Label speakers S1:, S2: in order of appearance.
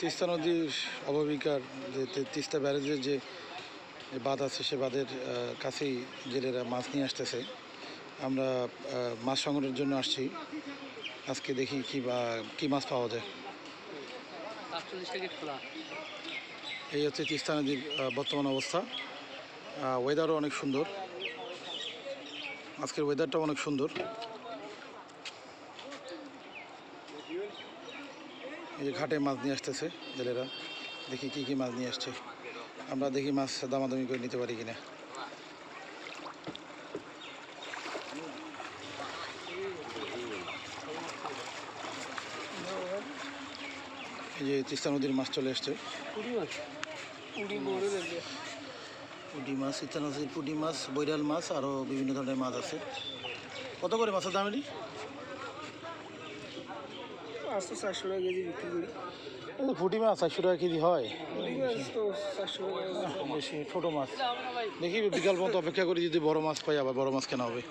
S1: তিস্তা নদীর অববাহিকার যে তিস্তা ব্যারেজের যে বাঁধ আছে সে বাঁধের কাছেই জেলেরা মাছ নিয়ে আসতেছে। আমরা মাছ সংগ্রহের জন্য আসছি। আজকে দেখি কি মাছ পাওয়া যায়। এই হচ্ছে তিস্তা নদীর বর্তমান অবস্থা। ওয়েদারও অনেক সুন্দর, আজকের ওয়েদারটাও অনেক সুন্দর। এই যে ঘাটে মাছ নিয়ে আসতেছে জেলেরা, দেখি কি মাছ নিয়ে আসছে। আমরা দেখি মাছ দামাদামি করে নিতে পারি কিনা। এই যে তিস্তা নদীর মাছ চলে আসছে। পুঁটি মাছ, তিস্তা নদীর পুঁটি মাছ, বৈরাল মাছ, আরও বিভিন্ন ধরনের মাছ আছে। কত করে মাছের দাম? এটি
S2: 400 টাকা কেজি বিক্রি করি।
S1: পুঁটি মাছ 400 টাকা কেজি হয়?
S2: তো 400 টাকা
S1: বেশি ছোটো মাছ। দেখি বিকাল পর্যন্ত অপেক্ষা করি, যদি বড় মাছ পাই আবার বড় মাছ কেনা হবে।